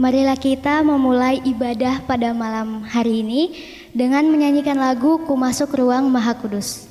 Marilah kita memulai ibadah pada malam hari ini dengan menyanyikan lagu Ku Masuk Ruang Maha Kudus.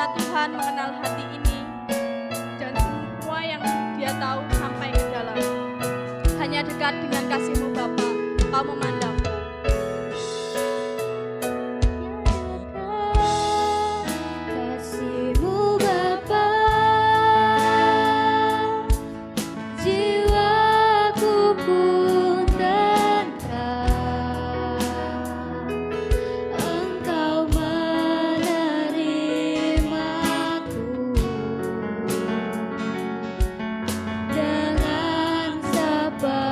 karena Tuhan mengenal hati ini dan semua yang Dia tahu sampai ke dalam. Hanya dekat dengan kasih-Mu Bapa, Kau memandang. Kasih-Mu Bapa, jiwaku pun tentram. Engkau menerimaku dengan sepenuhnya.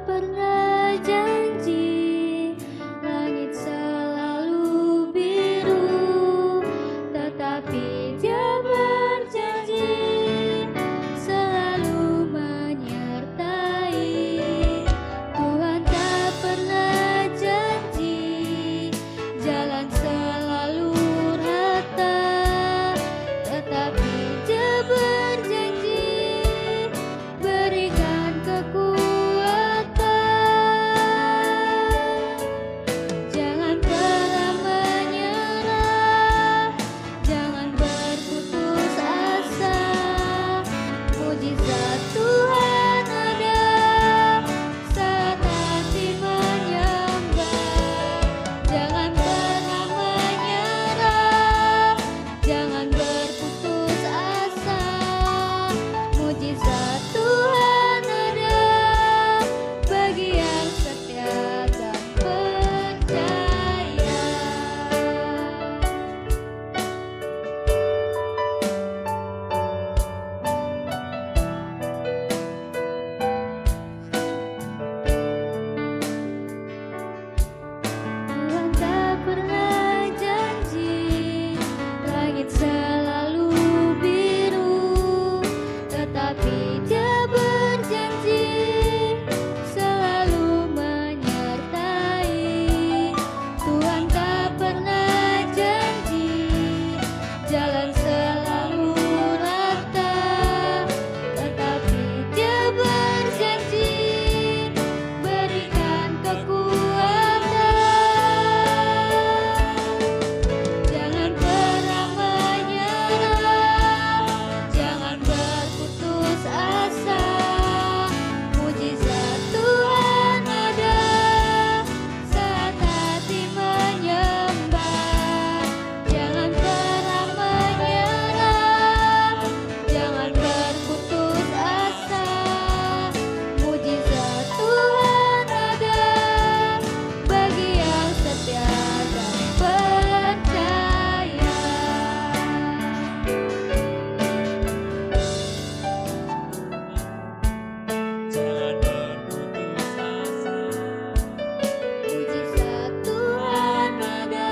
pernah janji langit selalu biru, tetapi Dia berjanji selalu menyertai. Tuhan tak pernah janji jalan selalu rata, tetapi Dia berjanji berikan kekuatan. Jangan pernah menyerah, jangan berputus asa. Mujizat Tuhan ada saat hati menyembah. Jangan pernah menyerah, jangan berputus asa. Mujizat Tuhan ada bagi yang setia dan percaya. Tuhan tak pernah janji langit selalu biru, tetapi Dia berjanji selalu menyertai. Tuhan tak pernah janji jalan selalu rata, tetapi Dia berjanji berikan kekuatan. Jangan pernah menyerah, jangan berputus asa. Mujizat Tuhan ada saat hati menyembah. Jangan pernah menyerah, jangan berputus asa. Mujizat Tuhan ada bagi yang setia dan percaya. Jangan berputus asa. Mujizat Tuhan ada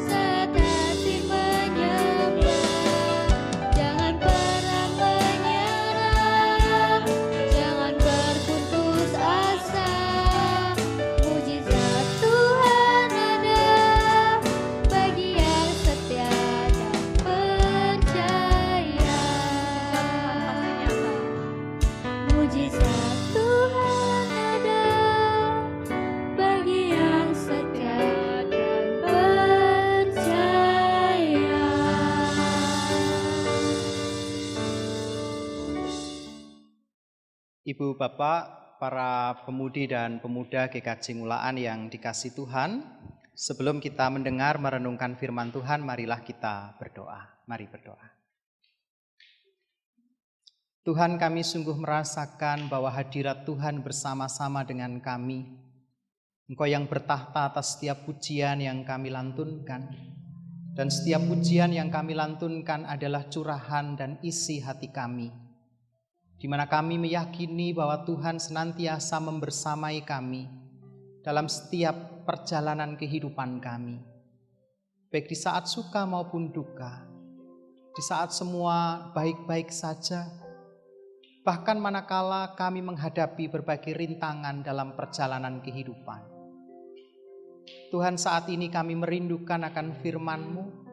saat hati menyembah. Jangan pernah menyerah, jangan berputus asa. Mujizat Tuhan ada bagi yang setia dan percaya. Mujizat Tuhan ada bagi yang setia dan percaya. Ibu Bapak, para pemudi dan pemuda GKJ Ngulaan yang dikasih Tuhan, sebelum kita mendengar merenungkan firman Tuhan, marilah kita berdoa. Mari berdoa. Tuhan, kami sungguh merasakan bahwa hadirat Tuhan bersama-sama dengan kami. Engkau yang bertahta atas setiap pujian yang kami lantunkan. Dan setiap pujian yang kami lantunkan adalah curahan dan isi hati kami, di mana kami meyakini bahwa Tuhan senantiasa membersamai kami dalam setiap perjalanan kehidupan kami, baik di saat suka maupun duka, di saat semua baik-baik saja, bahkan manakala kami menghadapi berbagai rintangan dalam perjalanan kehidupan. Tuhan, saat ini kami merindukan akan firman-Mu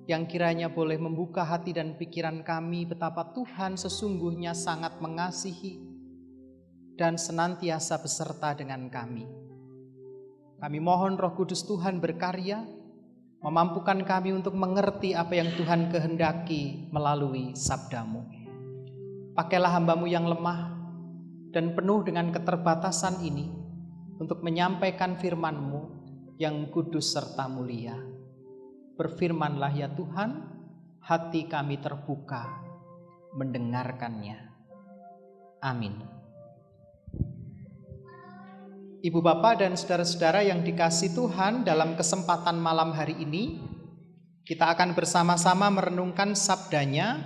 yang kiranya boleh membuka hati dan pikiran kami betapa Tuhan sesungguhnya sangat mengasihi dan senantiasa beserta dengan kami. Kami mohon Roh Kudus Tuhan berkarya, memampukan kami untuk mengerti apa yang Tuhan kehendaki melalui sabda-Mu. Pakailah hamba-Mu yang lemah dan penuh dengan keterbatasan ini untuk menyampaikan firman-Mu yang kudus serta mulia. Berfirmanlah ya Tuhan, hati kami terbuka mendengarkannya. Amin. Ibu Bapak dan saudara-saudara yang dikasihi Tuhan, dalam kesempatan malam hari ini kita akan bersama-sama merenungkan sabdanya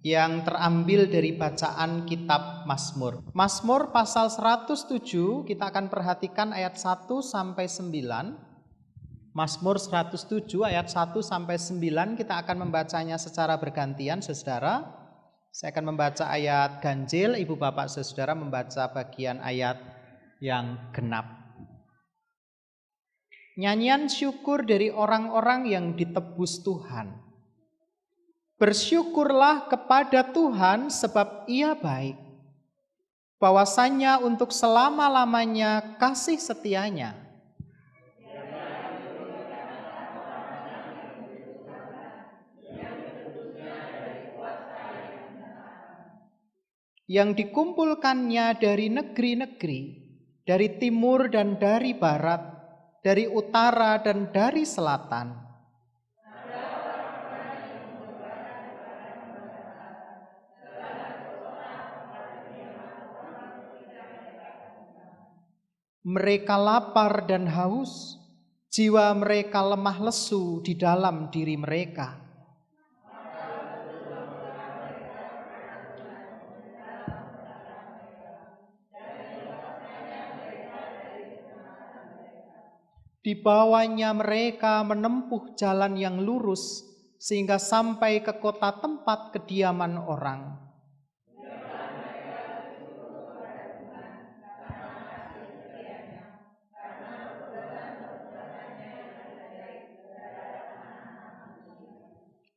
yang terambil dari bacaan kitab Mazmur. Mazmur pasal 107 kita akan perhatikan ayat 1 sampai 9. Mazmur 107 ayat 1 sampai 9 kita akan membacanya secara bergantian, saudara. Saya akan membaca ayat ganjil, Ibu Bapak Saudara membaca bagian ayat yang genap. Nyanyian syukur dari orang-orang yang ditebus Tuhan. Bersyukurlah kepada Tuhan sebab Ia baik. Bahwasanya untuk selama-lamanya kasih setianya. Yang dikumpulkannya dari negeri-negeri, dari timur dan dari barat, dari utara dan dari selatan. Mereka lapar dan haus, jiwa mereka lemah lesu di dalam diri mereka. Dibawanya mereka menempuh jalan yang lurus sehingga sampai ke kota tempat kediaman orang.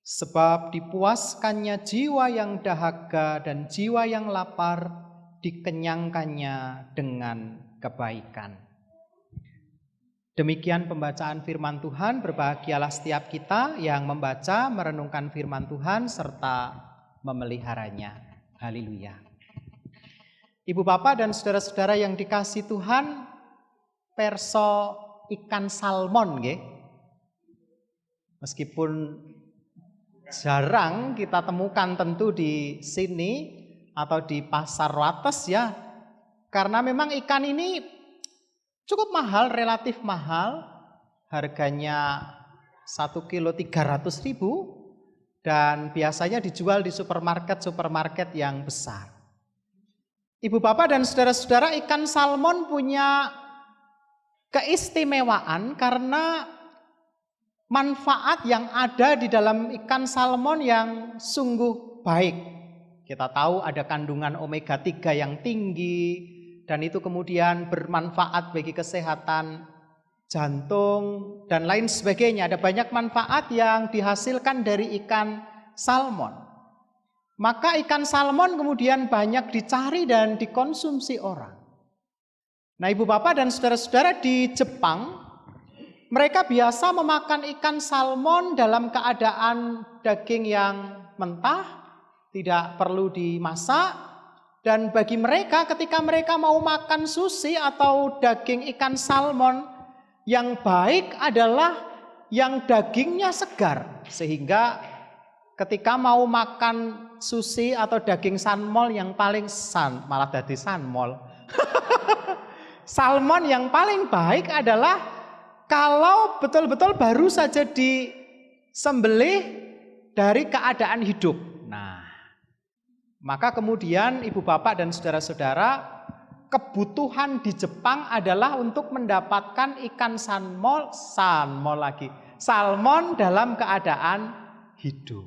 Sebab dipuaskannya jiwa yang dahaga dan jiwa yang lapar dikenyangkannya dengan kebaikan. Demikian pembacaan firman Tuhan. Berbahagialah setiap kita yang membaca, merenungkan firman Tuhan serta memeliharanya. Haleluya. Ibu Bapak dan saudara-saudara yang dikasihi Tuhan, perso ikan salmon nggih. Meskipun jarang kita temukan tentu di sini atau di pasar Wates ya. Karena memang ikan ini cukup mahal, relatif mahal. Harganya 1 kilo 300.000 dan biasanya dijual di supermarket yang besar. Ibu Bapak dan saudara-saudara, ikan salmon punya keistimewaan karena manfaat yang ada di dalam ikan salmon yang sungguh baik. Kita tahu ada kandungan omega 3 yang tinggi, dan itu kemudian bermanfaat bagi kesehatan jantung dan lain sebagainya. Ada banyak manfaat yang dihasilkan dari ikan salmon. Maka ikan salmon kemudian banyak dicari dan dikonsumsi orang. Nah, Ibu Bapak dan saudara-saudara, di Jepang mereka biasa memakan ikan salmon dalam keadaan daging yang mentah, tidak perlu dimasak. Dan bagi mereka ketika mereka mau makan sushi atau daging ikan salmon, yang baik adalah yang dagingnya segar. Sehingga ketika mau makan sushi atau daging salmon yang paling malah jadi salmon. Salmon yang paling baik adalah kalau betul-betul baru saja disembelih dari keadaan hidup. Nah, maka kemudian Ibu Bapak dan saudara-saudara, kebutuhan di Jepang adalah untuk mendapatkan ikan salmon dalam keadaan hidup.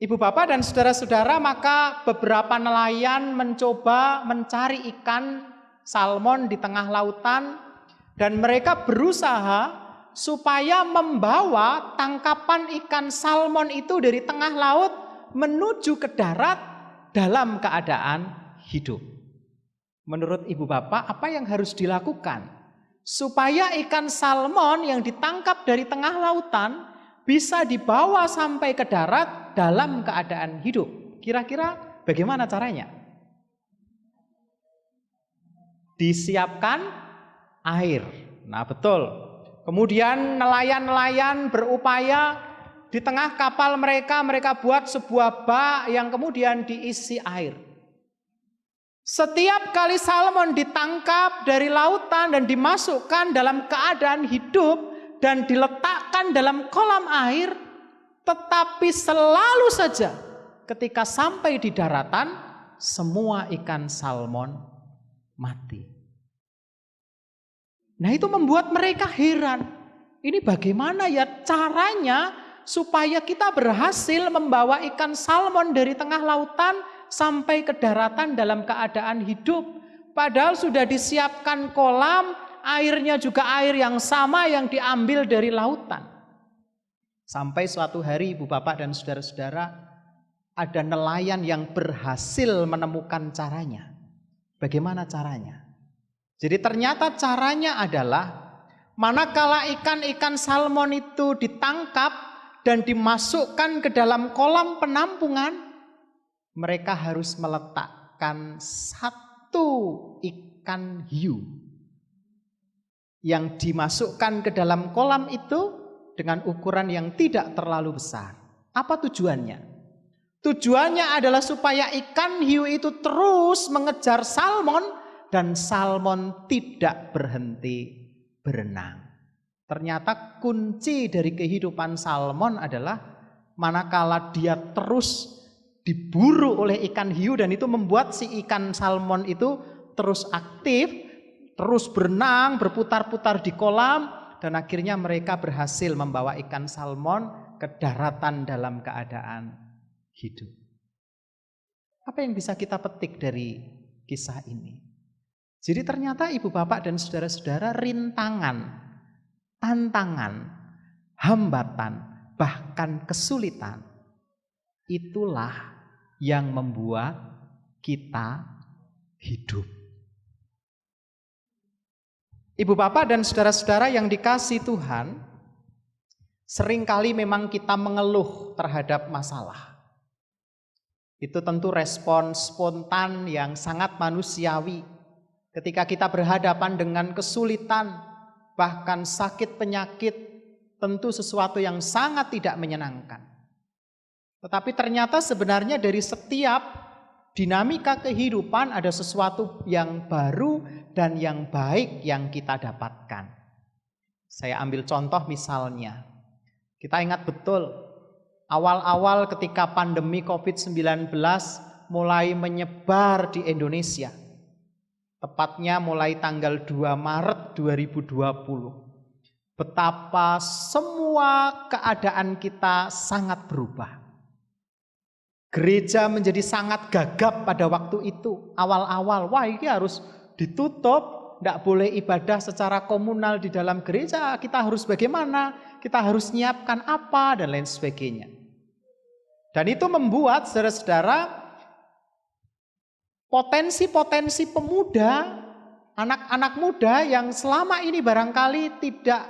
Ibu Bapak dan saudara-saudara, maka beberapa nelayan mencoba mencari ikan salmon di tengah lautan dan mereka berusaha supaya membawa tangkapan ikan salmon itu dari tengah laut menuju ke darat dalam keadaan hidup. Menurut Ibu Bapak, apa yang harus dilakukan supaya ikan salmon yang ditangkap dari tengah lautan bisa dibawa sampai ke darat dalam keadaan hidup? Kira-kira bagaimana caranya? Disiapkan air. Nah, betul. Kemudian nelayan-nelayan berupaya. Di tengah kapal mereka buat sebuah bak yang kemudian diisi air. Setiap kali salmon ditangkap dari lautan dan dimasukkan dalam keadaan hidup dan diletakkan dalam kolam air, Tetapi selalu saja ketika sampai di daratan, semua ikan salmon mati. Nah, itu membuat mereka heran. Ini bagaimana ya caranya supaya kita berhasil membawa ikan salmon dari tengah lautan sampai ke daratan dalam keadaan hidup. Padahal sudah disiapkan kolam, airnya juga air yang sama yang diambil dari lautan. Sampai suatu hari Ibu Bapak dan saudara-saudara, ada nelayan yang berhasil menemukan caranya. Bagaimana caranya? Jadi ternyata caranya adalah manakala ikan-ikan salmon itu ditangkap dan dimasukkan ke dalam kolam penampungan, mereka harus meletakkan satu ikan hiu yang dimasukkan ke dalam kolam itu dengan ukuran yang tidak terlalu besar. Apa tujuannya? Tujuannya adalah supaya ikan hiu itu terus mengejar salmon dan salmon tidak berhenti berenang. Ternyata kunci dari kehidupan salmon adalah manakala dia terus diburu oleh ikan hiu dan itu membuat si ikan salmon itu terus aktif, terus berenang, berputar-putar di kolam, dan akhirnya mereka berhasil membawa ikan salmon ke daratan dalam keadaan hidup. Apa yang bisa kita petik dari kisah ini? Jadi ternyata Ibu Bapak dan saudara-saudara, rintangan, tantangan, hambatan, bahkan kesulitan, itulah yang membuat kita hidup. Ibu Bapak dan saudara-saudara yang dikasihi Tuhan, seringkali memang kita mengeluh terhadap masalah. Itu tentu respon spontan yang sangat manusiawi. Ketika kita berhadapan dengan kesulitan, bahkan sakit penyakit, tentu sesuatu yang sangat tidak menyenangkan. Tetapi ternyata sebenarnya dari setiap dinamika kehidupan ada sesuatu yang baru dan yang baik yang kita dapatkan. Saya ambil contoh misalnya, kita ingat betul awal-awal ketika pandemi COVID-19 mulai menyebar di Indonesia. Tepatnya mulai tanggal 2 Maret 2020. Betapa semua keadaan kita sangat berubah. Gereja menjadi sangat gagap pada waktu itu. Awal-awal, wah ini harus ditutup, tidak boleh ibadah secara komunal di dalam gereja. Kita harus bagaimana? Kita harus nyiapkan apa dan lain sebagainya. Dan itu membuat saudara-saudara potensi-potensi pemuda, anak-anak muda yang selama ini barangkali tidak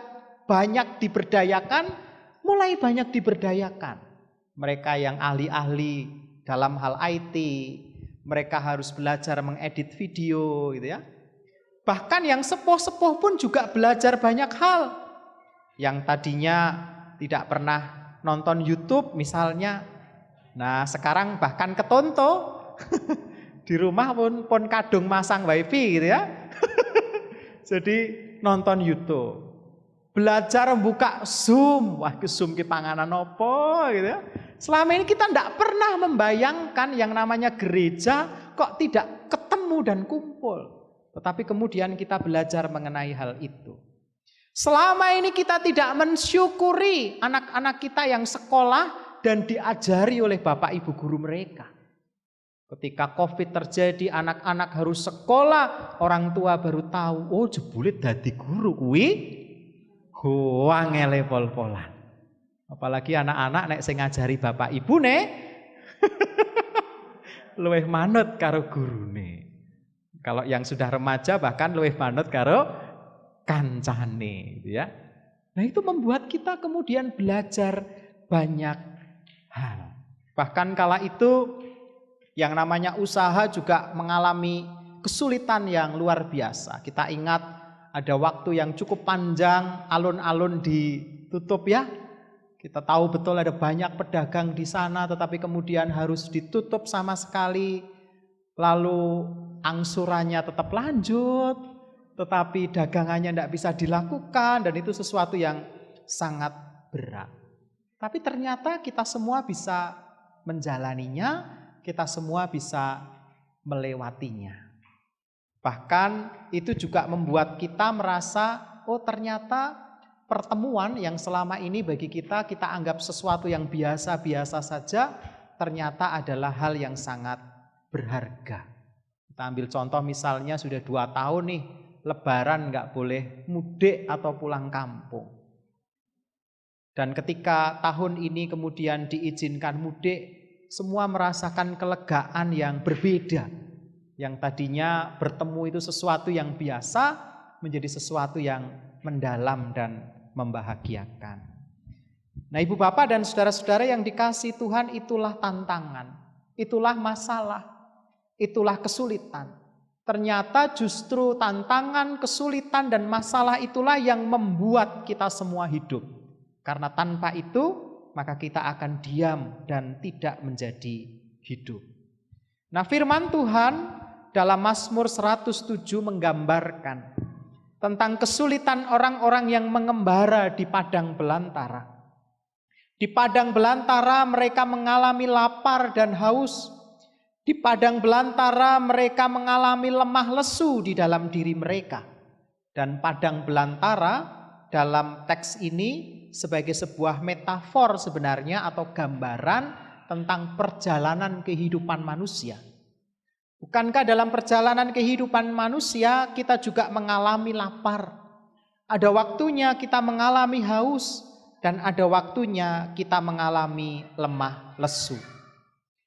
banyak diberdayakan, mulai banyak diberdayakan. Mereka yang ahli-ahli dalam hal IT, mereka harus belajar mengedit video gitu ya. Bahkan yang sepuh-sepuh pun juga belajar banyak hal. Yang tadinya tidak pernah nonton YouTube misalnya, nah sekarang bahkan ketonto. Di rumah pun kadung masang wifi gitu ya. Jadi nonton YouTube. Belajar membuka Zoom. Wah, ke Zoom ke panganan opo gitu ya. Selama ini kita tidak pernah membayangkan yang namanya gereja kok tidak ketemu dan kumpul. Tetapi kemudian kita belajar mengenai hal itu. Selama ini kita tidak mensyukuri anak-anak kita yang sekolah dan diajari oleh bapak ibu guru mereka. Ketika COVID terjadi, anak-anak harus sekolah, orang tua baru tahu, oh jebule dadi guru kuwi angele pol-polan. Apalagi anak-anak nek sing ngajari bapak ibune luwih manut karo gurune. Kalau yang sudah remaja bahkan luwih manut karo kancane gitu ya. Nah, itu membuat kita kemudian belajar banyak hal. Bahkan kala itu yang namanya usaha juga mengalami kesulitan yang luar biasa. Kita ingat ada waktu yang cukup panjang, alun-alun ditutup ya. Kita tahu betul ada banyak pedagang di sana, tetapi kemudian harus ditutup sama sekali. Lalu angsurannya tetap lanjut, tetapi dagangannya tidak bisa dilakukan, dan itu sesuatu yang sangat berat. Tapi ternyata kita semua bisa menjalaninya, kita semua bisa melewatinya. Bahkan itu juga membuat kita merasa, oh ternyata pertemuan yang selama ini bagi kita anggap sesuatu yang biasa-biasa saja, ternyata adalah hal yang sangat berharga. Kita ambil contoh misalnya sudah 2 tahun nih, Lebaran nggak boleh mudik atau pulang kampung. Dan ketika tahun ini kemudian diizinkan mudik, semua merasakan kelegaan yang berbeda. Yang tadinya bertemu itu sesuatu yang biasa, menjadi sesuatu yang mendalam dan membahagiakan. Nah, Ibu Bapak dan saudara-saudara yang dikasihi Tuhan, itulah tantangan, itulah masalah, itulah kesulitan. Ternyata justru tantangan, kesulitan, dan masalah itulah yang membuat kita semua hidup. Karena tanpa itu, maka kita akan diam dan tidak menjadi hidup. Nah, firman Tuhan dalam Mazmur 107 menggambarkan tentang kesulitan orang-orang yang mengembara di padang belantara. Di padang belantara mereka mengalami lapar dan haus. Di padang belantara mereka mengalami lemah lesu di dalam diri mereka. Dan padang belantara dalam teks ini sebagai sebuah metafor sebenarnya atau gambaran tentang perjalanan kehidupan manusia. Bukankah dalam perjalanan kehidupan manusia kita juga mengalami lapar? Ada waktunya kita mengalami haus dan ada waktunya kita mengalami lemah lesu.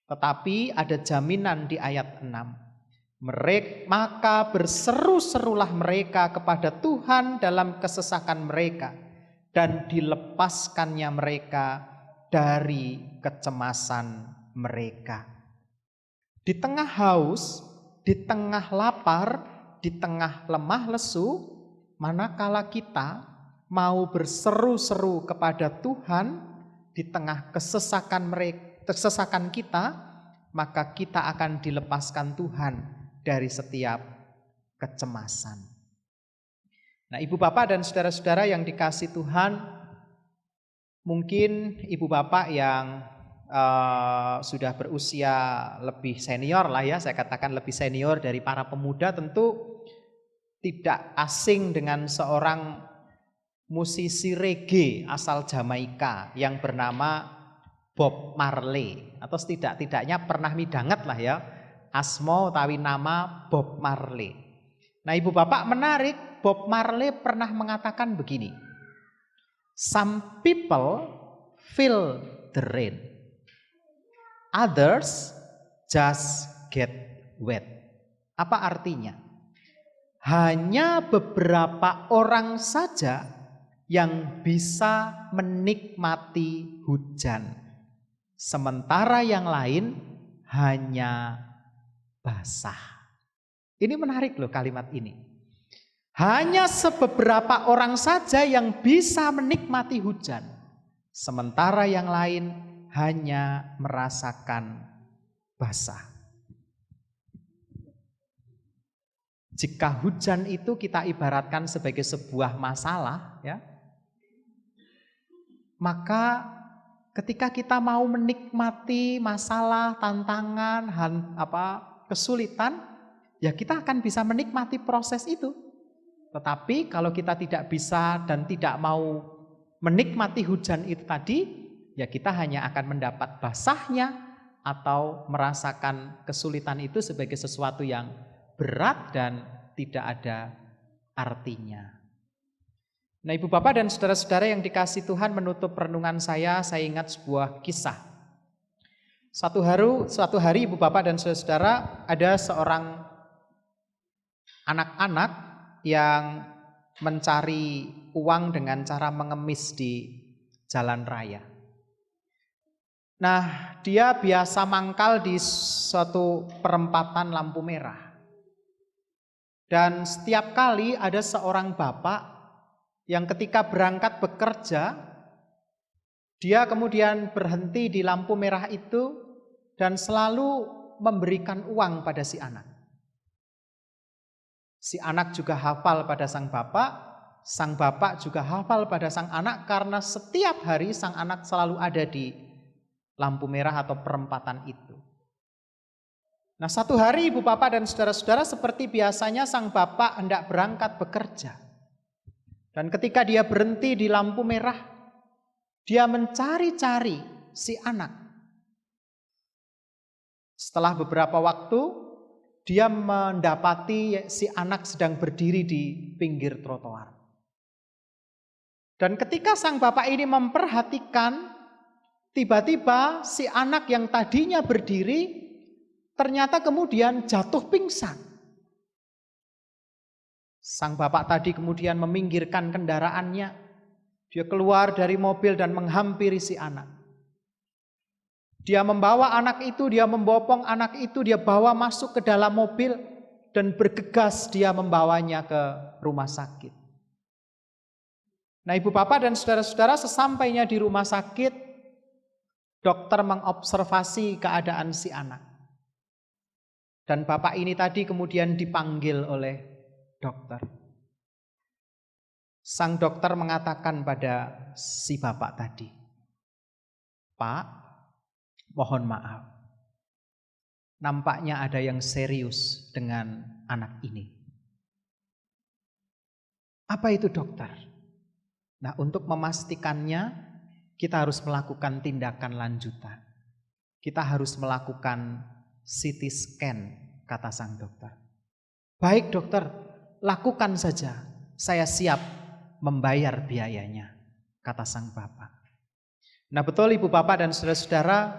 Tetapi ada jaminan di ayat 6. Maka berseru-serulah mereka kepada Tuhan dalam kesesakan mereka, dan dilepaskannya mereka dari kecemasan mereka. Di tengah haus, di tengah lapar, di tengah lemah lesu, manakala kita mau berseru-seru kepada Tuhan di tengah kesesakan kita, maka kita akan dilepaskan Tuhan dari setiap kecemasan. Nah, Ibu Bapak dan saudara-saudara yang dikasihi Tuhan, mungkin Ibu Bapak yang sudah berusia lebih senior lah ya, saya katakan lebih senior dari para pemuda, tentu tidak asing dengan seorang musisi reggae asal Jamaika yang bernama Bob Marley, atau setidak-tidaknya pernah midanget lah ya, asma utawi nama Bob Marley. Nah, Ibu Bapak, menarik, Bob Marley pernah mengatakan begini, "Some people feel the rain, others just get wet." Apa artinya? Hanya beberapa orang saja yang bisa menikmati hujan, sementara yang lain hanya basah. Ini menarik loh kalimat ini. Hanya beberapa orang saja yang bisa menikmati hujan, sementara yang lain hanya merasakan basah. Jika hujan itu kita ibaratkan sebagai sebuah masalah, ya, maka ketika kita mau menikmati masalah, tantangan, kesulitan, ya kita akan bisa menikmati proses itu. Tetapi kalau kita tidak bisa dan tidak mau menikmati hujan itu tadi, ya kita hanya akan mendapat basahnya atau merasakan kesulitan itu sebagai sesuatu yang berat dan tidak ada artinya. Nah, Ibu Bapak dan saudara-saudara yang dikasihi Tuhan, menutup renungan saya ingat sebuah kisah. Suatu hari Ibu Bapak dan saudara-saudara, ada seorang anak-anak yang mencari uang dengan cara mengemis di jalan raya. Nah, dia biasa mangkal di suatu perempatan lampu merah. Dan setiap kali ada seorang bapak yang ketika berangkat bekerja, dia kemudian berhenti di lampu merah itu dan selalu memberikan uang pada si anak. Si anak juga hafal pada sang bapak, sang bapak juga hafal pada sang anak karena setiap hari sang anak selalu ada di lampu merah atau perempatan itu. Nah, satu hari ibu bapak dan saudara-saudara seperti biasanya sang bapak hendak berangkat bekerja. Dan ketika dia berhenti di lampu merah, dia mencari-cari si anak. Setelah beberapa waktu, dia mendapati si anak sedang berdiri di pinggir trotoar. Dan ketika sang bapak ini memperhatikan, tiba-tiba si anak yang tadinya berdiri ternyata kemudian jatuh pingsan. Sang bapak tadi kemudian meminggirkan kendaraannya. Dia keluar dari mobil dan menghampiri si anak. Dia membawa anak itu, dia membopong anak itu, dia bawa masuk ke dalam mobil dan bergegas dia membawanya ke rumah sakit. Nah, ibu bapak dan saudara-saudara, sesampainya di rumah sakit, dokter mengobservasi keadaan si anak. Dan bapak ini tadi kemudian dipanggil oleh dokter. Sang dokter mengatakan pada si bapak tadi, "Pak, mohon maaf. Nampaknya ada yang serius dengan anak ini." "Apa itu, dokter?" Nah, untuk memastikannya, kita harus melakukan tindakan lanjutan. Kita harus melakukan CT scan, kata sang dokter. "Baik dokter, lakukan saja. Saya siap membayar biayanya," kata sang bapak. Nah, betul ibu bapak dan saudara-saudara,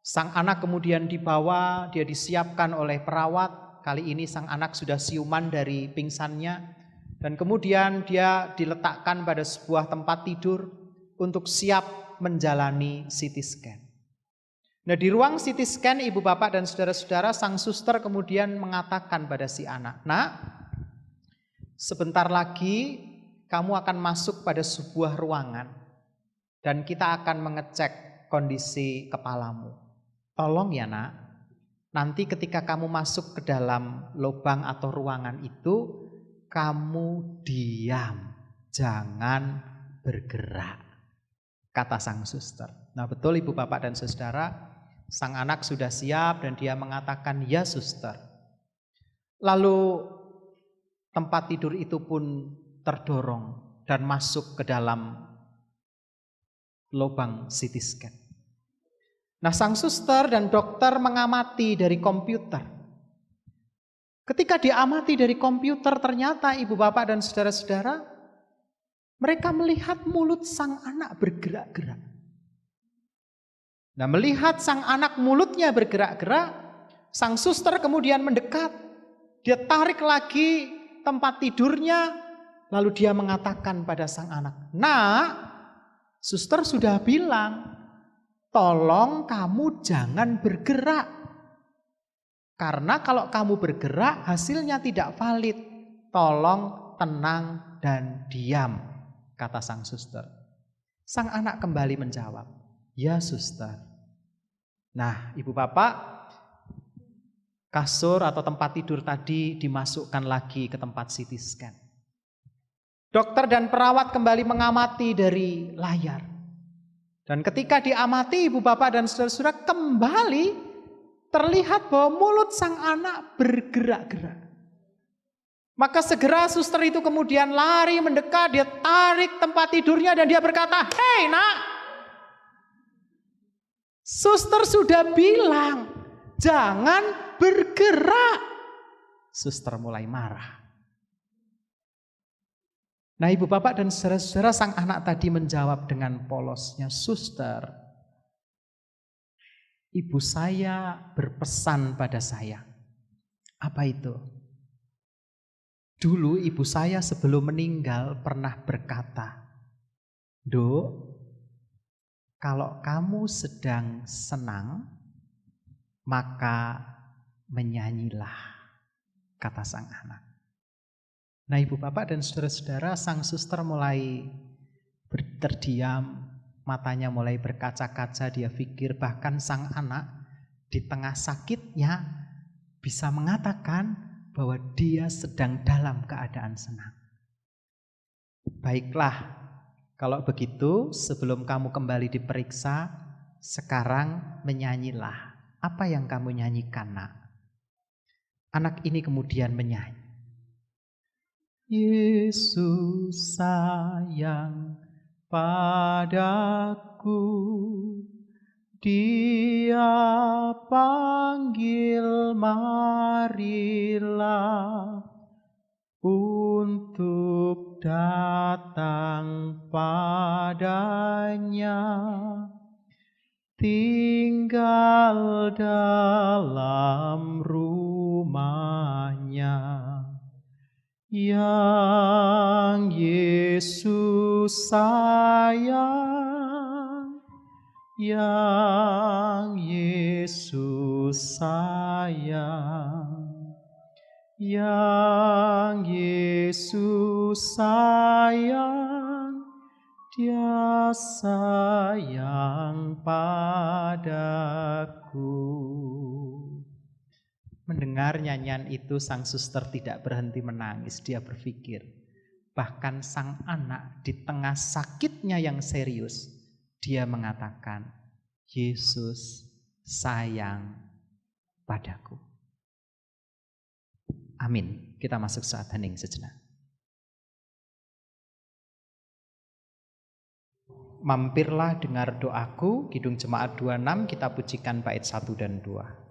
sang anak kemudian dibawa, dia disiapkan oleh perawat. Kali ini sang anak sudah siuman dari pingsannya. Dan kemudian dia diletakkan pada sebuah tempat tidur untuk siap menjalani CT scan. Nah, di ruang CT scan ibu bapak dan saudara-saudara, sang suster kemudian mengatakan pada si anak, "Nak, sebentar lagi kamu akan masuk pada sebuah ruangan dan kita akan mengecek kondisi kepalamu. Tolong ya nak, nanti ketika kamu masuk ke dalam lubang atau ruangan itu, kamu diam, jangan bergerak," kata sang suster. Nah, betul ibu bapak dan saudara, sang anak sudah siap dan dia mengatakan, "Ya suster." Lalu tempat tidur itu pun terdorong dan masuk ke dalam lubang CT scan. Nah, sang suster dan dokter mengamati dari komputer. Ketika diamati dari komputer, ternyata ibu bapak dan saudara-saudara, mereka melihat mulut sang anak bergerak-gerak. Nah, melihat sang anak mulutnya bergerak-gerak, sang suster kemudian mendekat. Dia tarik lagi tempat tidurnya, lalu dia mengatakan pada sang anak, "Nak, suster sudah bilang, tolong kamu jangan bergerak. Karena kalau kamu bergerak hasilnya tidak valid. Tolong tenang dan diam," kata sang suster. Sang anak kembali menjawab, "Ya suster." Nah, ibu bapak, kasur atau tempat tidur tadi dimasukkan lagi ke tempat CT scan. Dokter dan perawat kembali mengamati dari layar. Dan ketika diamati ibu bapak dan saudara-saudara, kembali terlihat bahwa mulut sang anak bergerak-gerak. Maka segera suster itu kemudian lari mendekat, dia tarik tempat tidurnya dan dia berkata, "Hei nak, suster sudah bilang jangan bergerak." Suster mulai marah. Nah, ibu bapak dan saudara-saudara, sang anak tadi menjawab dengan polosnya, "Suster, ibu saya berpesan pada saya." "Apa itu?" "Dulu ibu saya sebelum meninggal pernah berkata, 'Duk, kalau kamu sedang senang, maka menyanyilah,' kata sang anak." Nah, ibu bapak dan saudara-saudara, sang suster mulai terdiam, matanya mulai berkaca-kaca, dia pikir bahkan sang anak di tengah sakitnya bisa mengatakan bahwa dia sedang dalam keadaan senang. Baiklah, kalau begitu sebelum kamu kembali diperiksa, sekarang menyanyilah. Apa yang kamu nyanyikan, nak? Anak ini kemudian menyanyi. Yesus sayang padaku, Dia panggil marilah untuk datang padanya, tinggal dalam rumahnya. Yang Yesus sayang, yang Yesus sayang, yang Yesus sayang, Dia sayang padaku. Mendengar nyanyian itu, sang suster tidak berhenti menangis. Dia berpikir, bahkan sang anak di tengah sakitnya yang serius, dia mengatakan, Yesus sayang padaku. Amin. Kita masuk saat hening sejenak. Mampirlah dengar doaku, Kidung Jemaat 26, kita pujikan bait 1 dan 2.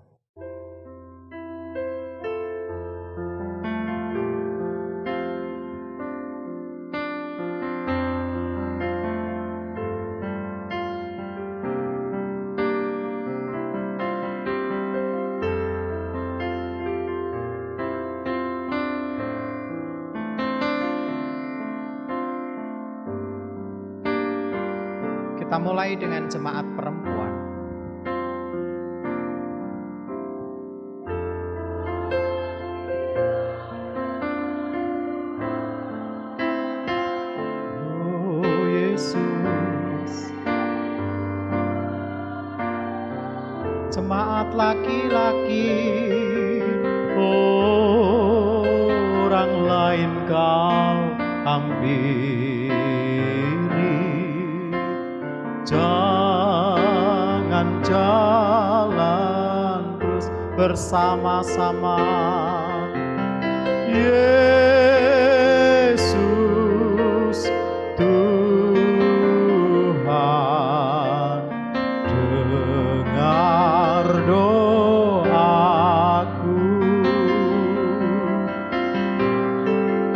Kita mulai dengan jemaat perempuan. Oh Yesus, jemaat laki-laki, orang lain kau hampiri. Jangan jalan terus bersama-sama. Yesus Tuhan, dengar doaku.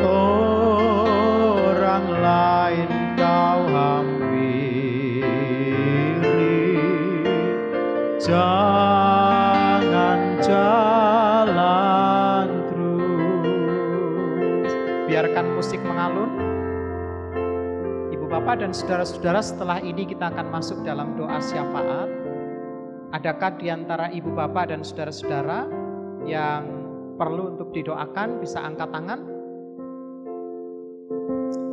Orang lain kau jangan jalan terus. Biarkan musik mengalun. Ibu Bapak dan saudara-saudara, setelah ini kita akan masuk dalam doa syafaat. Adakah di antara Ibu Bapak dan saudara-saudara yang perlu untuk didoakan? Bisa angkat tangan.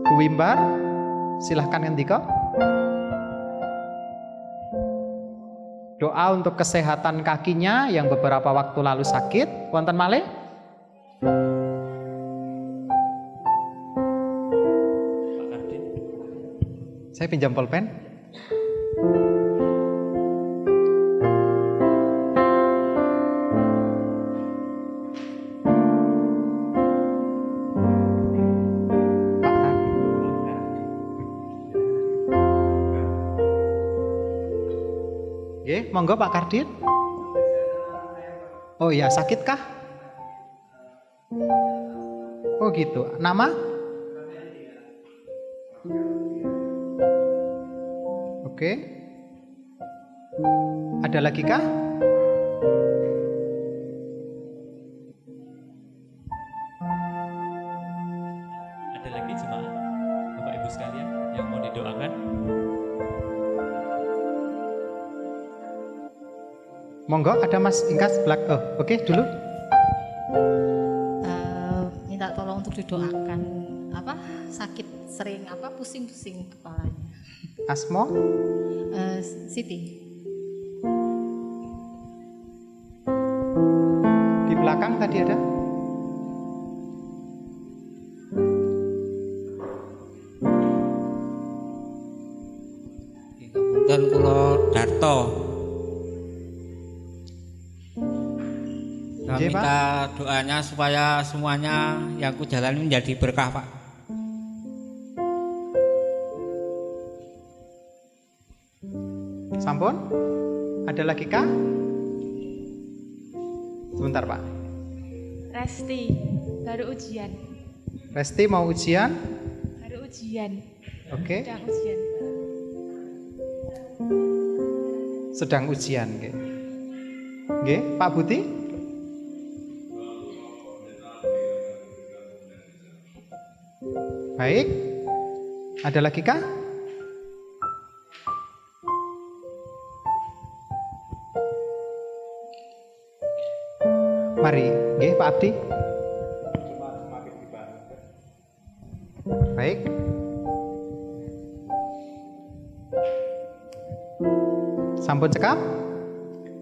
Bu Wimbar, silahkan ngendika. Doa untuk kesehatan kakinya yang beberapa waktu lalu sakit. Wonten malih? Pak Kardin. Saya pinjam pulpen. Monggo Pak Kardin. Oh iya, sakitkah? Oh gitu. Nama? Oke. Ada lagi kah? Ada lagi jemaat, Bapak Ibu sekalian yang mau didoakan? Monggo, ada Mas Ingkas belak. Oh, oke, dulu. Minta tolong untuk didoakan. Sakit sering pusing-pusing kepalanya. Asmo? Siti. Di belakang tadi ada? wonten kula Darto. Saya Nggih, Pak. minta doanya supaya semuanya yang ku jalani menjadi berkah, Pak. Sampun? Ada lagi kah? Sebentar, Pak. Resti, baru ujian. Resti mau ujian? Baru ujian. Oke. Sedang ujian. Sedang ujian, nggih. Nggih, Pak Budi? Baik. Ada lagi kah? Mari, nggih Pak Abdi. Baik. Sampun cekap?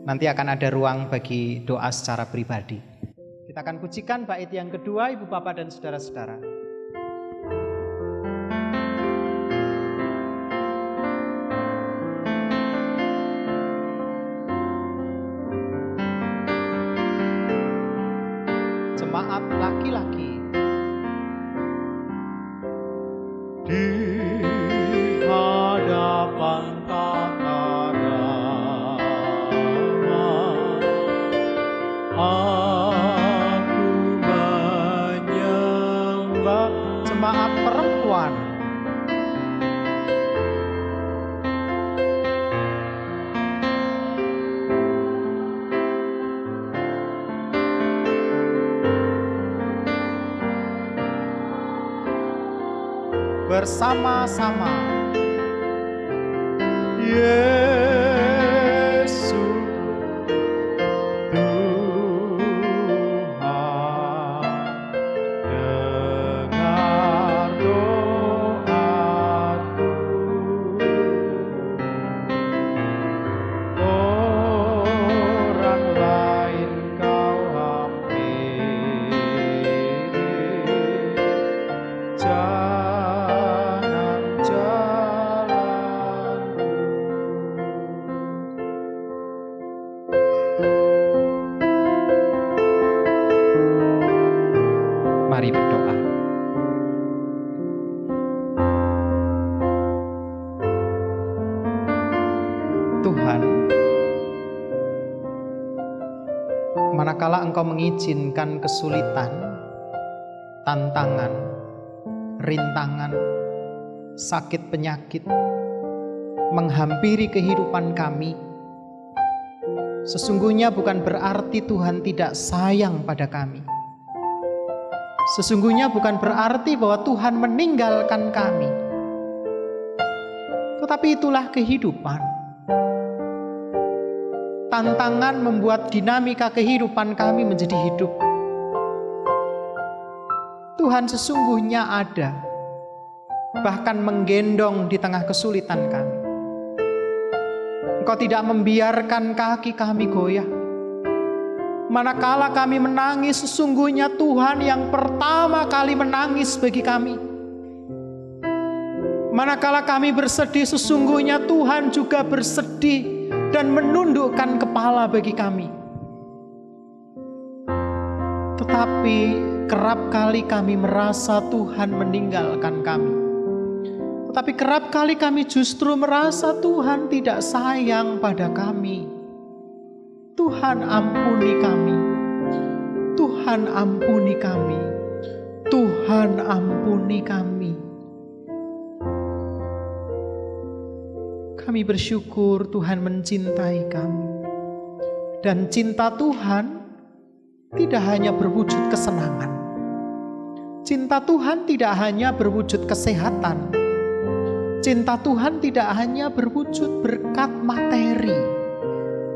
Nanti akan ada ruang bagi doa secara pribadi. Kita akan pujikan bait yang kedua, Ibu Bapak dan saudara-saudara. Jemaat laki-laki. Di hadapan tata rama aku menyembah. Jemaat perempuan. Bersama-sama. Yesus Tuhan, dengar doaku. Orang lain kau hampiri, jangan jalanku. Mari berdoa. Tuhan, manakala Engkau mengizinkan kesulitan, tantangan, rintangan, sakit penyakit menghampiri kehidupan kami, sesungguhnya bukan berarti Tuhan tidak sayang pada kami. Sesungguhnya bukan berarti bahwa Tuhan meninggalkan kami. Tetapi itulah kehidupan. Tantangan membuat dinamika kehidupan kami menjadi hidup. Tuhan sesungguhnya ada, bahkan menggendong di tengah kesulitan kami. Engkau tidak membiarkan kaki kami goyah. Manakala kami menangis, sesungguhnya Tuhan yang pertama kali menangis bagi kami. Manakala kami bersedih, sesungguhnya Tuhan juga bersedih dan menundukkan kepala bagi kami. Tetapi kerap kali kami merasa Tuhan meninggalkan kami. Tetapi kerap kali kami justru merasa Tuhan tidak sayang pada kami. Tuhan ampuni kami. Tuhan ampuni kami. Tuhan ampuni kami. Kami bersyukur Tuhan mencintai kami. Dan cinta Tuhan tidak hanya berwujud kesenangan. Cinta Tuhan tidak hanya berwujud kesehatan. Cinta Tuhan tidak hanya berwujud berkat materi.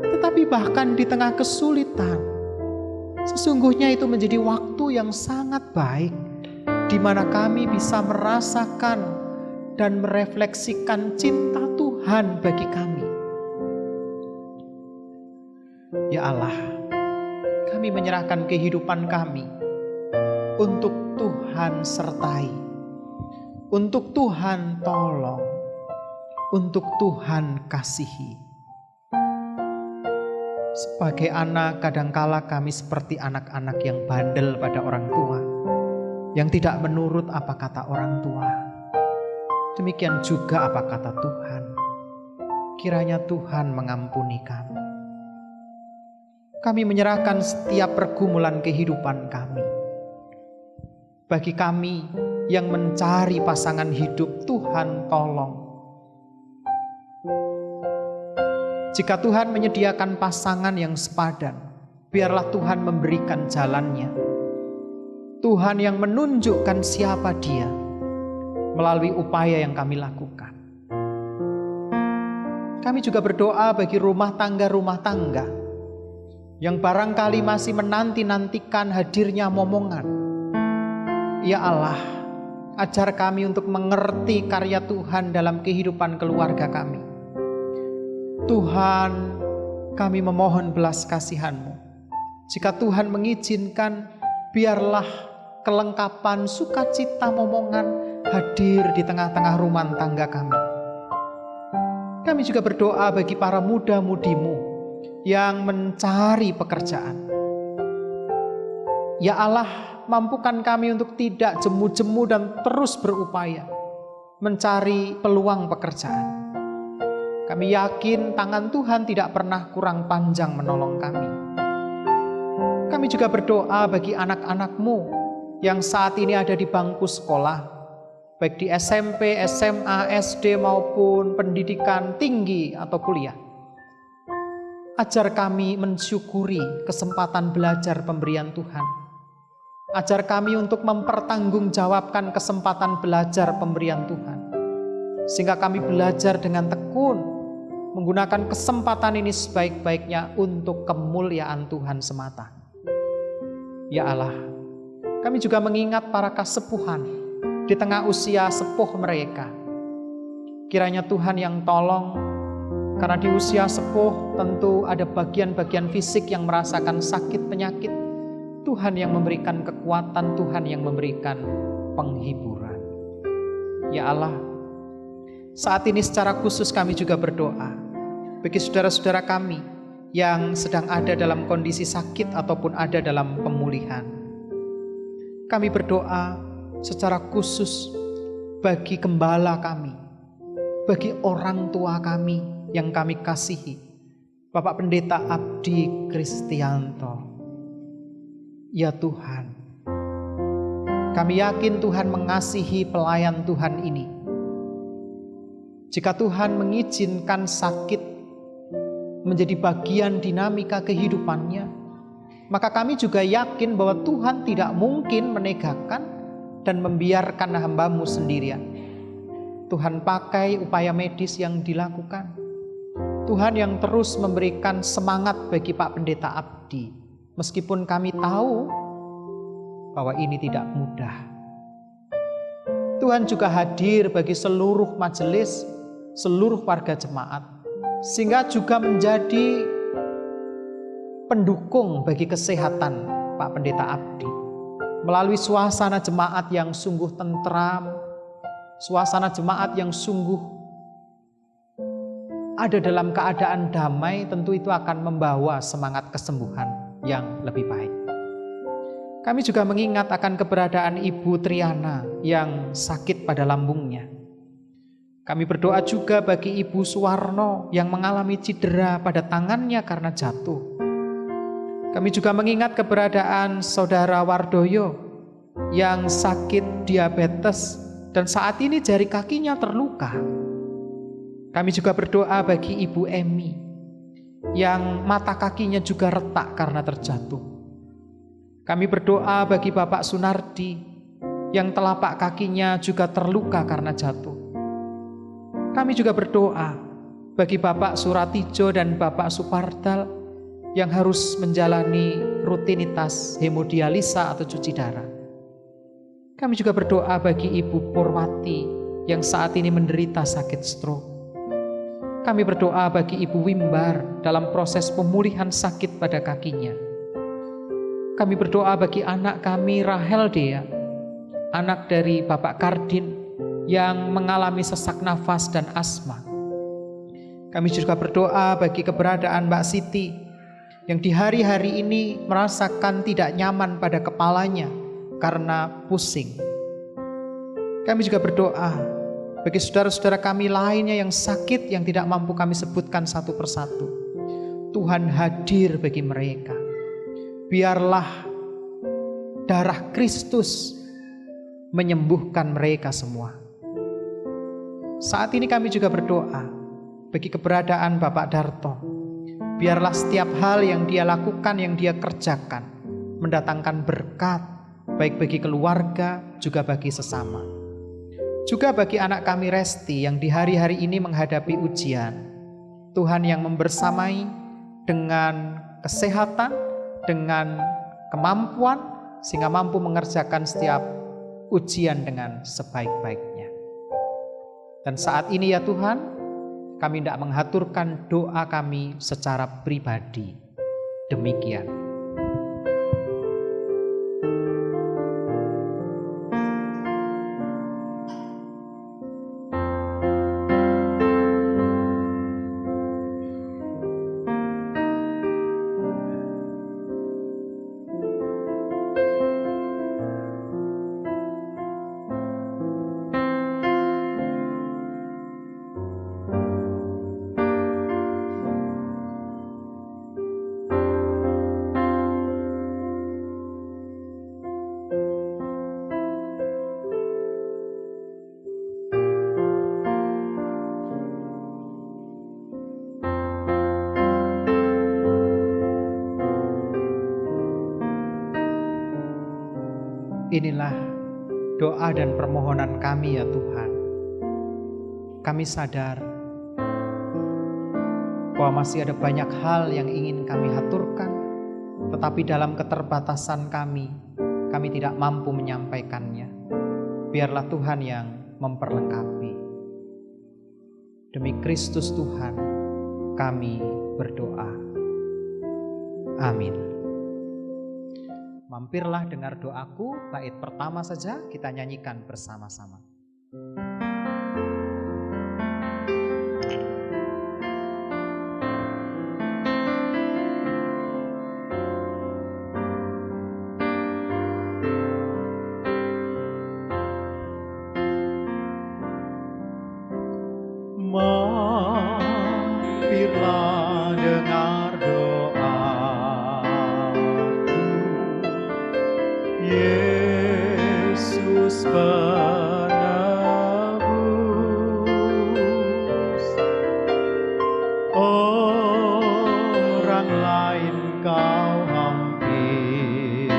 Tetapi bahkan di tengah kesulitan, sesungguhnya itu menjadi waktu yang sangat baik, di mana kami bisa merasakan dan merefleksikan cinta Tuhan bagi kami. Ya Allah, kami menyerahkan kehidupan kami untuk Tuhan sertai, untuk Tuhan tolong. untuk Tuhan kasihi. Sebagai anak, kadangkala kami seperti anak-anak yang bandel pada orang tua, yang tidak menurut apa kata orang tua. Demikian juga apa kata Tuhan. Kiranya Tuhan mengampuni kami. Kami menyerahkan setiap pergumulan kehidupan kami. Bagi kami yang mencari pasangan hidup, Tuhan tolong. Jika Tuhan menyediakan pasangan yang sepadan, biarlah Tuhan memberikan jalannya. Tuhan yang menunjukkan siapa dia melalui upaya yang kami lakukan. Kami juga berdoa bagi rumah tangga yang barangkali masih menanti-nantikan hadirnya momongan. Ya Allah, ajar kami untuk mengerti karya Tuhan dalam kehidupan keluarga kami. Tuhan, kami memohon belas kasihan-Mu. Jika Tuhan mengizinkan, biarlah kelengkapan sukacita momongan hadir di tengah-tengah rumah tangga kami. Kami juga berdoa bagi para muda-mudimu yang mencari pekerjaan. Ya Allah, mampukan kami untuk tidak jemu-jemu dan terus berupaya mencari peluang pekerjaan. Kami yakin tangan Tuhan tidak pernah kurang panjang menolong kami. Kami juga berdoa bagi anak-anak-Mu yang saat ini ada di bangku sekolah, baik di SMP, SMA, SD maupun pendidikan tinggi atau kuliah. Ajar kami mensyukuri kesempatan belajar pemberian Tuhan. Ajar kami untuk mempertanggungjawabkan kesempatan belajar pemberian Tuhan. Sehingga kami belajar dengan tekun, menggunakan kesempatan ini sebaik-baiknya untuk kemuliaan Tuhan semata. Ya Allah, kami juga mengingat para kasepuhan di tengah usia sepuh mereka. Kiranya Tuhan yang tolong, karena di usia sepuh tentu ada bagian-bagian fisik yang merasakan sakit penyakit. Tuhan yang memberikan kekuatan, Tuhan yang memberikan penghiburan. Ya Allah, saat ini secara khusus kami juga berdoa bagi saudara-saudara kami yang sedang ada dalam kondisi sakit ataupun ada dalam pemulihan. Kami berdoa secara khusus bagi gembala kami, bagi orang tua kami yang kami kasihi, Bapak Pendeta Abdi Kristianto. Ya Tuhan, kami yakin Tuhan mengasihi pelayan Tuhan ini. Jika Tuhan mengizinkan sakit menjadi bagian dinamika kehidupannya, maka kami juga yakin bahwa Tuhan tidak mungkin menegakkan dan membiarkan hamba-Mu sendirian. Tuhan pakai upaya medis yang dilakukan. Tuhan yang terus memberikan semangat bagi Pak Pendeta Abdi, meskipun kami tahu bahwa ini tidak mudah. Tuhan juga hadir bagi seluruh majelis, seluruh warga jemaat, sehingga juga menjadi pendukung bagi kesehatan Pak Pendeta Abdi. Melalui suasana jemaat yang sungguh tentram, suasana jemaat yang sungguh ada dalam keadaan damai, tentu itu akan membawa semangat kesembuhan yang lebih baik. Kami juga mengingat akan keberadaan Ibu Triana yang sakit pada lambungnya. Kami berdoa juga bagi Ibu Suwarno yang mengalami cedera pada tangannya karena jatuh. Kami juga mengingat keberadaan Saudara Wardoyo yang sakit diabetes dan saat ini jari kakinya terluka. Kami juga berdoa bagi Ibu Emi yang mata kakinya juga retak karena terjatuh. Kami berdoa bagi Bapak Sunardi yang telapak kakinya juga terluka karena jatuh. Kami juga berdoa bagi Bapak Suratijo dan Bapak Supardal yang harus menjalani rutinitas hemodialisa atau cuci darah. Kami juga berdoa bagi Ibu Purwati yang saat ini menderita sakit stroke. Kami berdoa bagi Ibu Wimbar dalam proses pemulihan sakit pada kakinya. Kami berdoa bagi anak kami Rahel Dea, anak dari Bapak Kardin yang mengalami sesak nafas dan asma. Kami juga berdoa bagi keberadaan Mbak Siti yang di hari-hari ini merasakan tidak nyaman pada kepalanya karena pusing. Kami juga berdoa bagi saudara-saudara kami lainnya yang sakit yang tidak mampu kami sebutkan satu persatu. Tuhan hadir bagi mereka. Biarlah darah Kristus menyembuhkan mereka semua. Saat ini kami juga berdoa bagi keberadaan Bapak Darto. Biarlah setiap hal yang dia lakukan, yang dia kerjakan, mendatangkan berkat, baik bagi keluarga, juga bagi sesama. Juga bagi anak kami Resti yang di hari-hari ini menghadapi ujian. Tuhan yang membersamai dengan kesehatan, dengan kemampuan, sehingga mampu mengerjakan setiap ujian dengan sebaik-baiknya. Dan saat ini ya Tuhan, kami tidak menghaturkan doa kami secara pribadi. Demikian. Inilah doa dan permohonan kami ya Tuhan. Kami sadar bahwa masih ada banyak hal yang ingin kami haturkan, tetapi dalam keterbatasan kami tidak mampu menyampaikannya. Biarlah Tuhan yang memperlengkapi. Demi Kristus Tuhan, kami berdoa. Amin. Mampirlah dengar doaku, bait pertama saja kita nyanyikan bersama-sama. Mampirlah dengar Yesus penebus. Orang lain kau hampiri,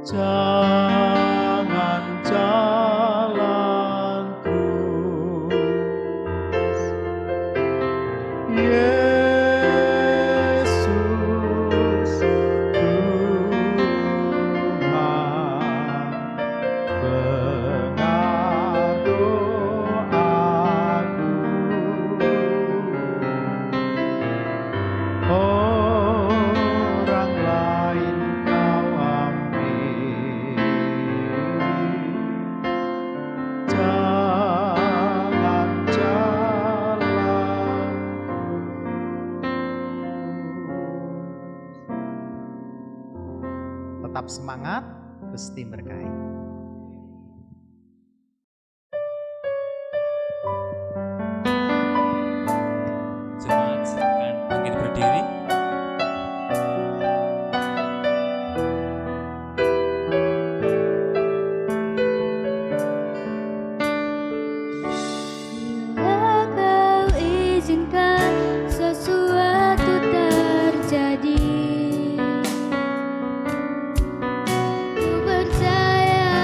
jangan jalan terus. Tetap semangat, Gusti berkahi. Jemaat silakan bangkit berdiri. Bila kau izinkan sesuatu terjadi, ku percaya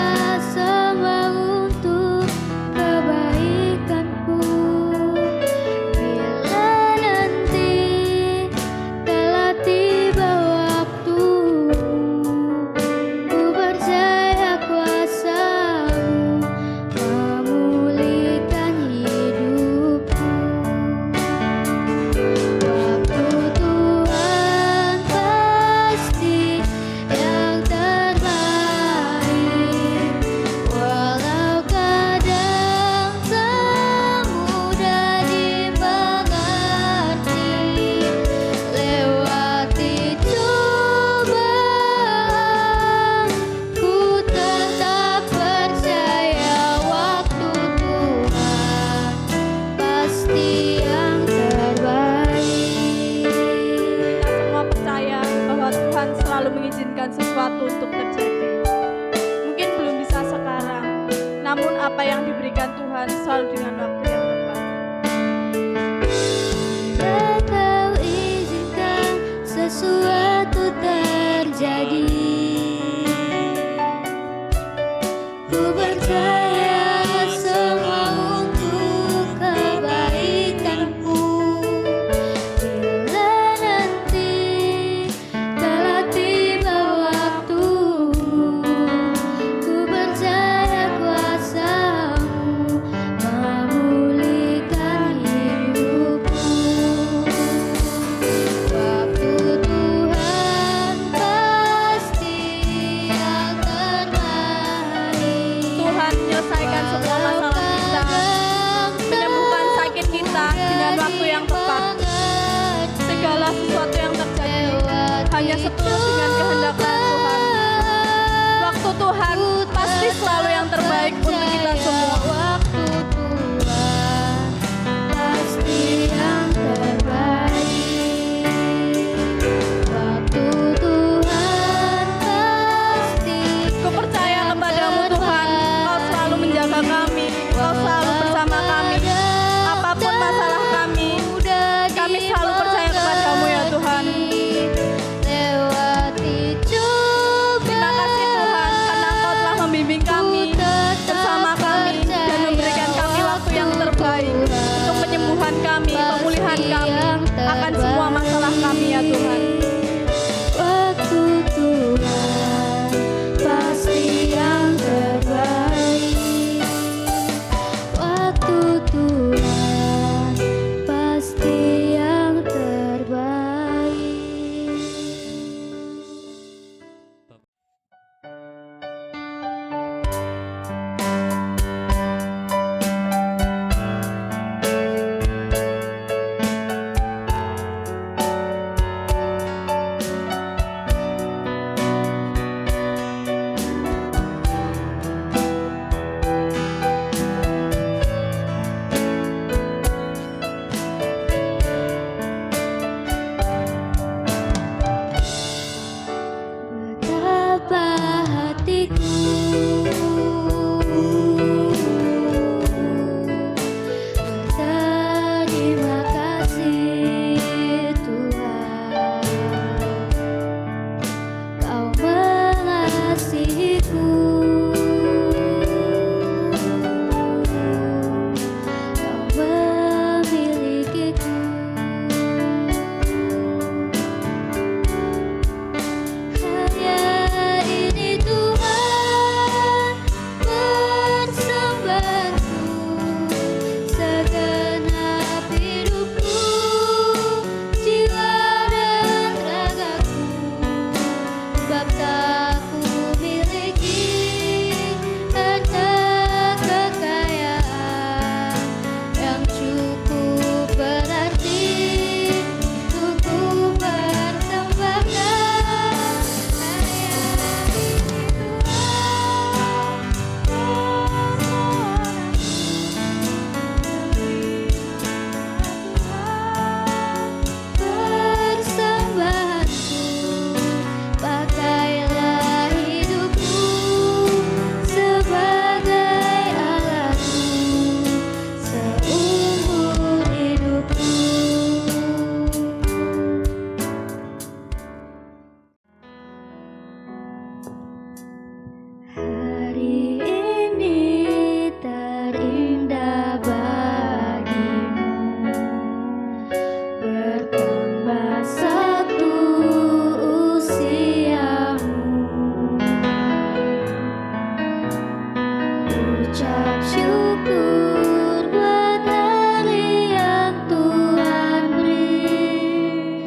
mengizinkan sesuatu untuk terjadi. Mungkin belum bisa sekarang, namun apa yang diberikan Tuhan selalu dengan waktu yang tepat. Kau izinkan sesuatu terjadi. Ku percaya semua untuk kebaikanku. Bila nanti telah tiba waktu, ku percaya kuasa-Mu memulihkan hidupku. Waktu Tuhan pasti yang terbaik. Tuhan menyelesaikan semua masalah kita, menyembuhkan sakit kita dengan waktu yang tepat. Segala sesuatu yang terjadi hanya seturut dengan kehendak Tuhan. Waktu Tuhan pasti selalu yang terbaik untuk kita semua. Waktu Tuhan pasti yang terbaik. Waktu Tuhan pasti. Ku percaya kepadamu Tuhan, Kau selalu menjaga kami, Kau selalu bersama kami. Apapun masalah kami selalu percaya kepadamu ya Tuhan. Lewati coba. Terima kasih Tuhan, karena Engkau telah membimbing kami, bersama kami, dan memberikan kami waktu yang terbaik untuk penyembuhan kami, pemulihan kami akan semua masalah kami ya Tuhan. Waktu Tuhan pasti yang terbaik. Waktu Tuhan pasti yang terbaik. Betapa hatiku berterima kasih Tuhan, Kau mengasihiku, Kau memilikiku. Hanya ini Tuhan persembahanku, segenap hidupku, jiwa dan ragaku. Sebab tak ku miliki harta kekayaan yang cukup berarti untuk ku persembahkan. Persembahanku, pakailah hidupku sebagai alatmu seumur hidupku. Hari ini terindah bagimu, bertambah satu usiamu. Ucap syukur buat hari yang Tuhan beri,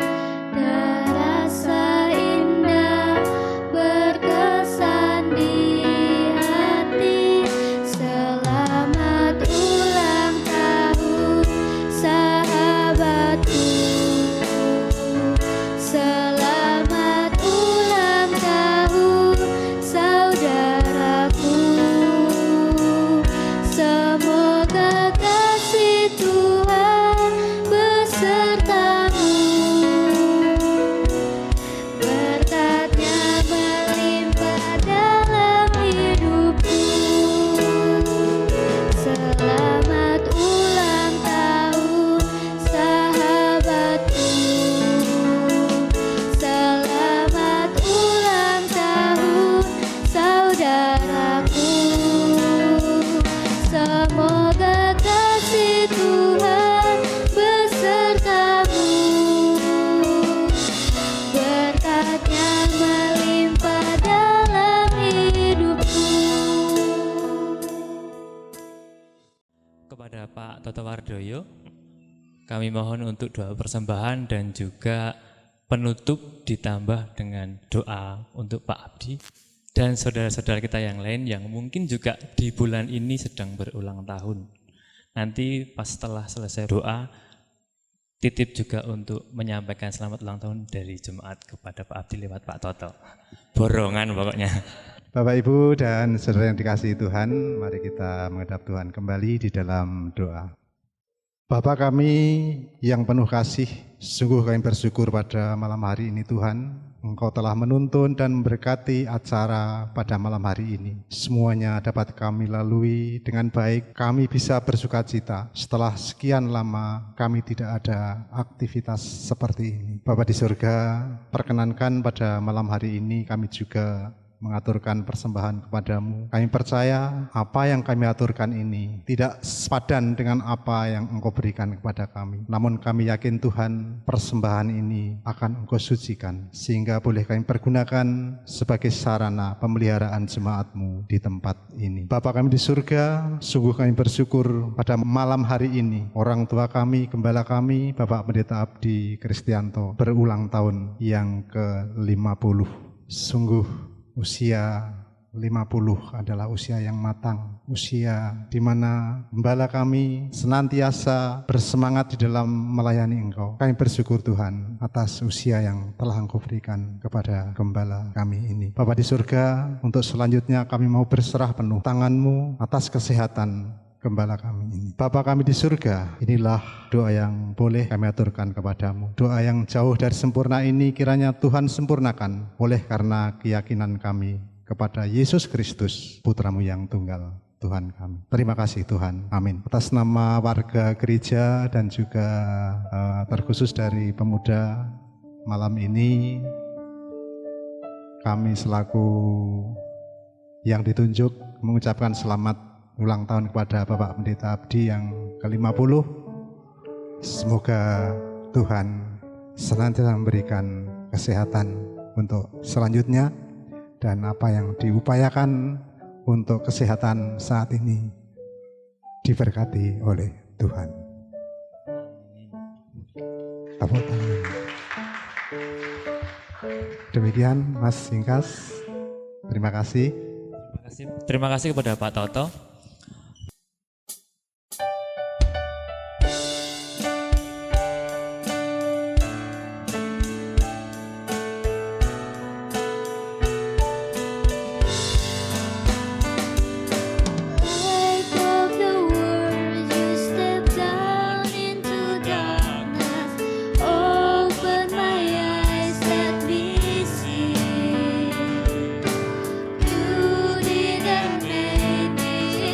terasa indah berkesan di Toto Wardoyo. Kami mohon untuk doa persembahan dan juga penutup ditambah dengan doa untuk Pak Abdi dan saudara-saudara kita yang lain yang mungkin juga di bulan ini sedang berulang tahun. Nanti pas setelah selesai doa, titip juga untuk menyampaikan selamat ulang tahun dari jemaat kepada Pak Abdi lewat Pak Toto. Borongan pokoknya. Bapak, Ibu, dan saudara yang dikasihi Tuhan, mari kita menghadap Tuhan kembali di dalam doa. Bapa kami yang penuh kasih, sungguh kami bersyukur pada malam hari ini Tuhan, Engkau telah menuntun dan memberkati acara pada malam hari ini. Semuanya dapat kami lalui dengan baik, kami bisa bersukacita. Setelah sekian lama kami tidak ada aktivitas seperti ini. Bapa di surga, perkenankan pada malam hari ini kami juga mengaturkan persembahan kepadamu. Kami percaya apa yang kami aturkan ini tidak sepadan dengan apa yang Engkau berikan kepada kami. Namun kami yakin Tuhan, persembahan ini akan Engkau sucikan, sehingga boleh kami pergunakan sebagai sarana pemeliharaan jemaat-Mu di tempat ini. Bapa kami di surga, sungguh kami bersyukur pada malam hari ini, orang tua kami, gembala kami, Bapak Pendeta Abdi Kristianto, berulang tahun yang ke-50. Sungguh usia 50 adalah usia yang matang, usia di mana gembala kami senantiasa bersemangat di dalam melayani Engkau. Kami bersyukur Tuhan atas usia yang telah Engkau berikan kepada gembala kami ini. Bapa di surga, untuk selanjutnya kami mau berserah penuh tangan-Mu atas kesehatan gembala kami ini. Bapa kami di surga, inilah doa yang boleh kami aturkan kepadamu. Doa yang jauh dari sempurna ini kiranya Tuhan sempurnakan oleh karena keyakinan kami kepada Yesus Kristus, Putra-Mu yang tunggal, Tuhan kami. Terima kasih Tuhan. Amin. Atas nama warga gereja dan juga terkhusus dari pemuda malam ini, kami selaku yang ditunjuk mengucapkan selamat ulang tahun kepada Bapak Pendeta Abdi yang ke-50. Semoga Tuhan senantiasa memberikan kesehatan untuk selanjutnya, dan apa yang diupayakan untuk kesehatan saat ini diberkati oleh Tuhan. Tepuk tangan. Demikian Mas Singkas. Terima kasih. Terima kasih kepada Pak Toto. You didn't make me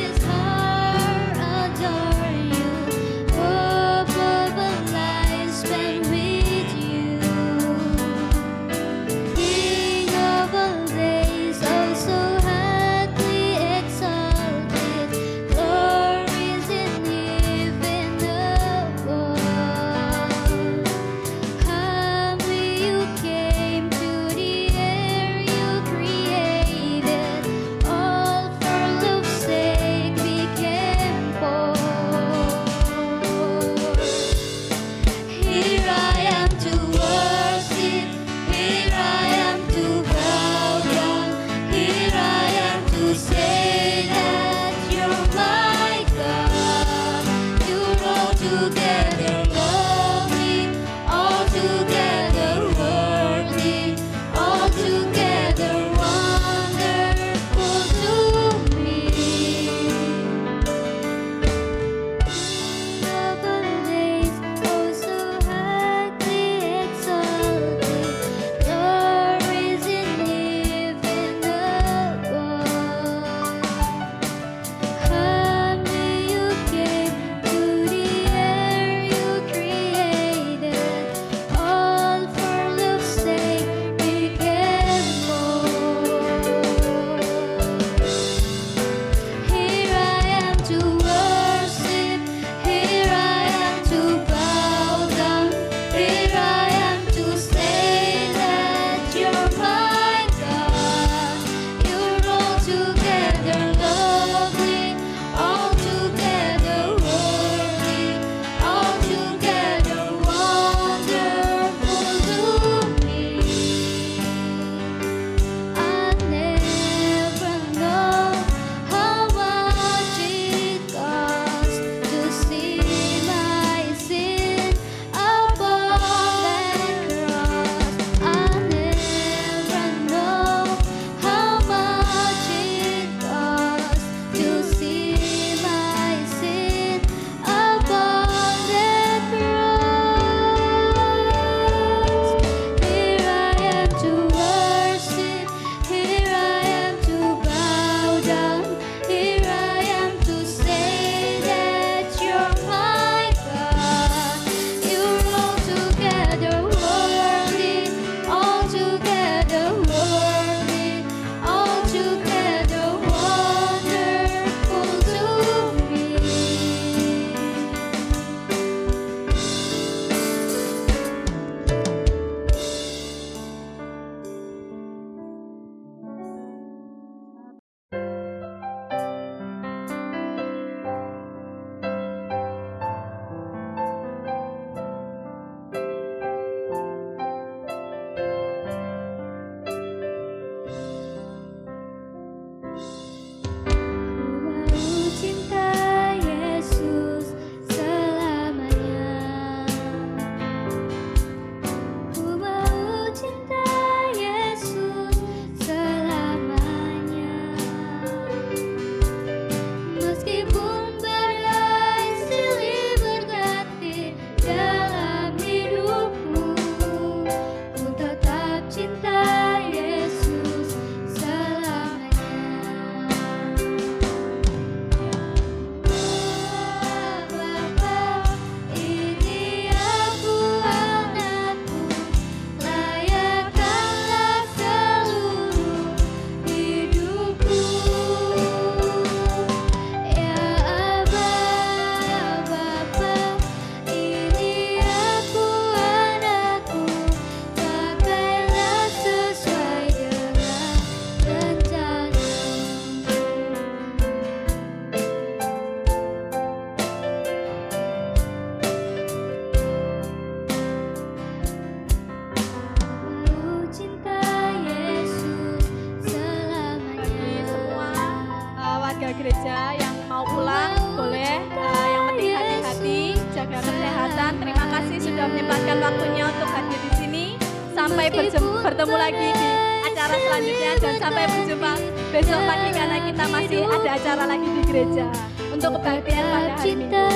gereja yang mau pulang boleh, yang penting hati-hati, jaga kesehatan. Terima kasih sudah menyempatkan waktunya untuk hadir di sini. Sampai bertemu lagi di acara selanjutnya dan sampai berjumpa besok pagi karena kita masih ada acara lagi di gereja untuk kebaktian pada hari Minggu.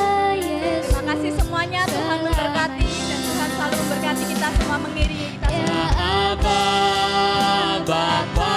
Terima kasih semuanya, Tuhan memberkati dan Tuhan selalu memberkati kita semua, mengiringi kita semua. Bapa